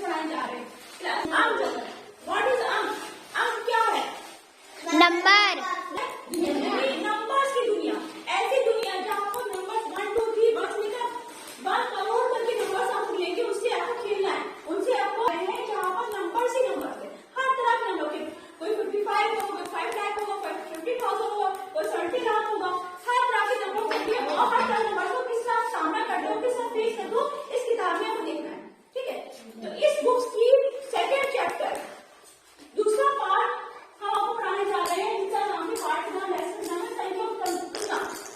पढ़ाने जा रहे हैं। अंक, व्हाट इज अंक? अंक क्या है? नंबर। नंबर्स की दुनिया, ऐसी दुनिया जहाँ पर नंबर्स 1 2 3 बस लेकर 1 करोड़ तक के नंबर्स आपको मिलेंगे, उससे आपको खेलना है, उनसे आपको है जहाँ पर नंबर्स ही नंबर्स है, हर तरह के नंबर के, कोई 55 होगा, 5 लाख होगा, 50,000 होगा, कोई 70 लाख होगा, हर तरह के नंबर होते हैं और हर तरह के नंबर को किस तरह सामना करते हो, किस तरह फेस करते हो, इस किताब में आपको देखना है। ठीक है, तो इस बुक्स की सेकेंड चैप्टर दूसरा पार्ट हम आपको पढ़ाने जा रहे हैं, जिसका नाम है पार्ट 1 लेसन नाम है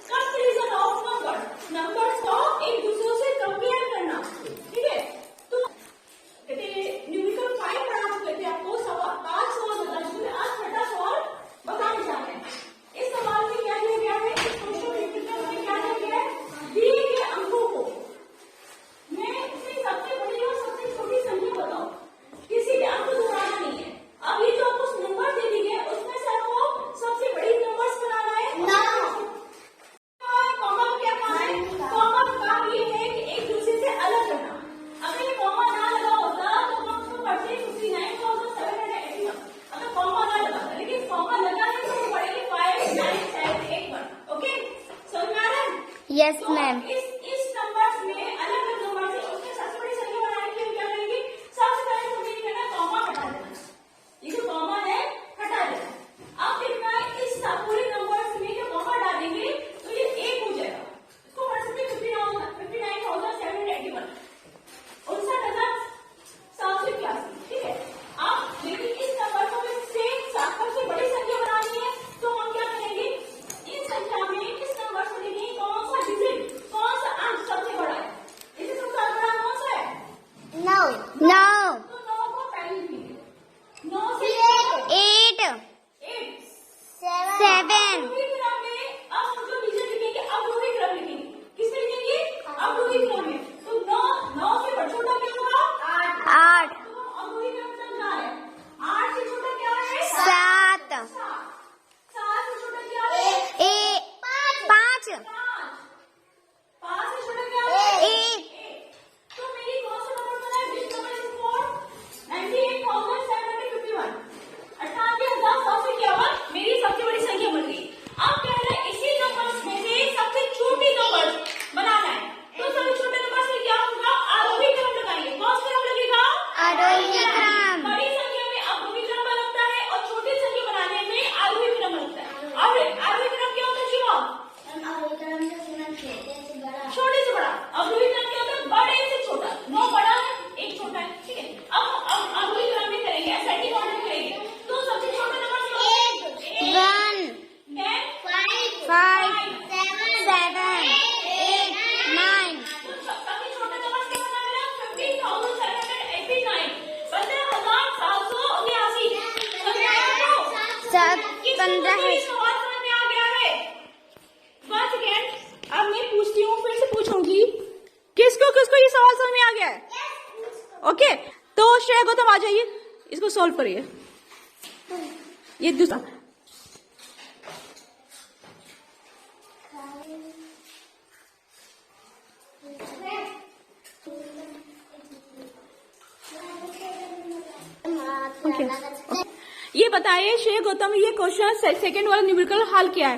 कंपैरिजन ऑफ नंबर, नंबर्स को एक दूसरे से कंपेयर करना। ठीक है, तो न्यूमेरिकल 5 पढ़ा चुके थे आपको, 5 सवाल बता चुके थे, आज छठा सवाल बताने जा रहे हैं। इस सवाल में क्या दिया गया है, इस क्वेश्चन पेपर में क्या दिया गया है, दिए गए अंकों को मैं इसमें सबसे बड़ी और सबसे छोटी संख्या बताओ, किसी भी अंक को दोहराना नहीं है। अब ये जो आपको नंबर दे दिए गए उसमें से आपको सबसे बड़ी नंबर्स बनाना है। कॉमा का क्या काम है? कॉमा का काम ये है कि एक दूसरे से अलग करना। अगर ये कॉमा ना लगा होता तो हम उसको पढ़ते 59,781। अगर कॉमा ना लगा था, लेकिन कॉमा लगा है तो हम पढ़ेंगे 59,781। ओके, समझ में आ रहा है? Yes ma'am. इस नंबर्स में अलग अलग नंबर से उसमें सबसे बड़ी संख्या बनाने के लिए क्या करेंगे, सबसे पहले हमें ये करना है, कॉमा हटा देना। ये जो कॉमा है हटा देना। अब देखना है इस पूरे नंबर्स में जो कॉमा डालेंगे तो ये 1 हो जाएगा, इसको पढ़ सकते 59,781, 59,781। ठीक है, अब लेकिन इस नंबर को सेम सबसे बड़ी संख्या बनानी है तो हम क्या करेंगे, इन संख्या में इस नंबर से देखेंगे कौन सा डिजिट, कौन सा अंक सबसे बड़ा है। इसे सबसे बड़ा कौन सा है? 9। तो 9 को पहले लिखिए, 9 से 8 8 7 अवरोही क्रम में अब हम जो डिजिट लिखेंगे अवरोही क्रम लिखेंगे, किसमें लिखेंगे? अवरोही क्रम में। तो 9 से बड़ा छोटा क्या होगा? 8 तो अवरोही क्रम समझा है। 8 से छोटा क्या है? 7 7 से छोटा क्या है? 5 5 से छोटा क्या है? 1 तो मेरी कौन सा नंबर बना है? डिजिट नंबर इज 4 98,751, 98,100 से क्या हुआ? मेरी सबसे बड़ी संख्या बन गई। अब क्या है, इसी नंबर्स में से सबसे छोटी नंबर्स बनाना है, तो सबसे छोटे नंबर्स में क्या होगा? आरोही क्रम लगाएंगे। कौन सा क्रम लगेगा? आरोही क्रम। बड़ी संख्या में अवरोही क्रम बनता है और छोटी संख्या बनाने में आरोही क्रम बनता है। और आरोही क्रम क्या होता है शिवा? छोटे से बड़ा। अवरोही क्रम क्या होता है? बड़े से छोटा। 9 बड़ा है, 1 छोटा है। ठीक है, अब अवरोही क्रम में करेंगे, एसआईटी ऑर्डर में करेंगे, तो सबसे छोटा नंबर 1 5 7 8 9 सबसे छोटा नंबर क्या बना है? 15,789, 15,789। सब 15 है। सवाल समझ में आ गया है? 1 सेकेंड, अब मैं पूछती हूँ, फिर से पूछूंगी, किसको किसको ये सवाल समझ में आ गया है? ओके, तो श्रेया गौतम आ जाइए, इसको सॉल्व करिए। ये दूसरा ये बताइए श्रेया गौतम, ये क्वेश्चन सेकंड वाला न्यूमेरिकल हल किया है,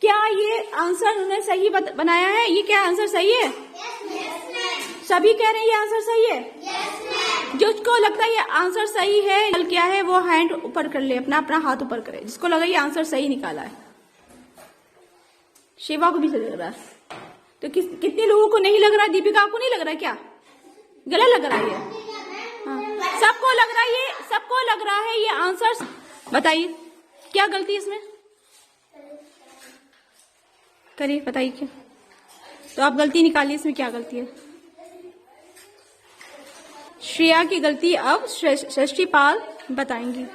क्या ये आंसर उन्होंने सही बनाया है? ये क्या आंसर सही है? सभी कह रहे हैं ये आंसर सही है। जिसको लगता है ये आंसर सही है, हल किया है, वो हैंड ऊपर कर ले, अपना अपना हाथ ऊपर करे, जिसको लगा ये आंसर सही निकाला है। शिवा को भी सही लग रहा है, तो कितने लोगों को नहीं लग रहा है? दीपिका आपको नहीं लग रहा है क्या? गलत लग रहा है ये? हाँ, सबको लग रहा है ये, सबको लग रहा है ये आंसर। बताइए क्या गलती है इसमें, करिए बताइए क्या, तो आप गलती निकालिए, इसमें क्या गलती है? श्रेया की गलती अब सृष्टिपाल बताएंगी।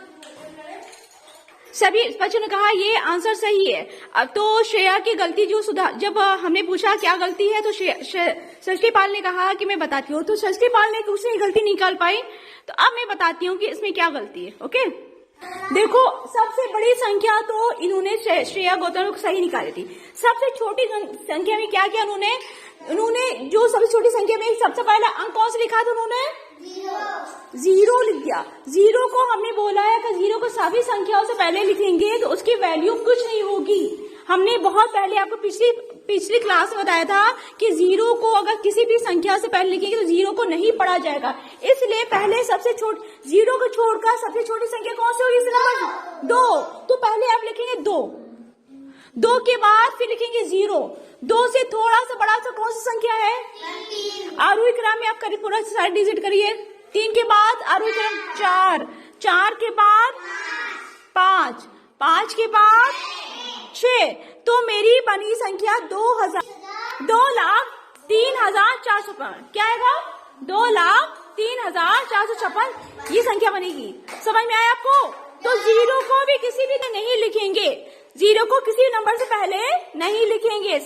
सभी बच्चों ने कहा ये आंसर सही है। अब तो श्रेया की गलती जो जब हमने पूछा क्या गलती है, तो सृष्टिपाल ने कहा कि मैं बताती हूँ, तो सृष्टिपाल ने उसने गलती निकाल पाई, तो अब मैं बताती हूँ कि इसमें क्या गलती है। ओके, देखो सबसे बड़ी संख्या तो इन्होंने श्रेया गौतम को सही निकाली थी। सबसे छोटी संख्या में क्या किया उन्होंने जो सबसे छोटी संख्या में सबसे पहला अंक कौन सा लिखा था उन्होंने? जीरो लिख दिया। जीरो को हमने बोला है कि जीरो को सभी संख्याओं से पहले लिखेंगे तो उसकी वैल्यू कुछ नहीं होगी। हमने बहुत पहले आपको पिछली क्लास में बताया था कि जीरो को अगर किसी भी संख्या से पहले लिखेंगे तो जीरो को नहीं पढ़ा जाएगा। इसलिए पहले जीरो को छोड़कर सबसे छोटी संख्या कौन सी होगी? नंबर 2। तो पहले आप लिखेंगे 2 के बाद फिर लिखेंगे 0। 2 से थोड़ा सा बड़ा सा कौन सी संख्या है? आरोही क्रम में आप करिए, पूरा सारे डिजिट करिए। 3 के बाद आरोही क्रम 4 के बाद 5 के बाद 6। तो मेरी बनी संख्या 2,03,456। क्या आएगा? 2,03,456 ये संख्या बनेगी। समझ में आया आपको? तो जीरो को भी किसी भी नहीं लिखेंगे, जीरो को किसी नंबर से पहले नहीं लिखेंगे।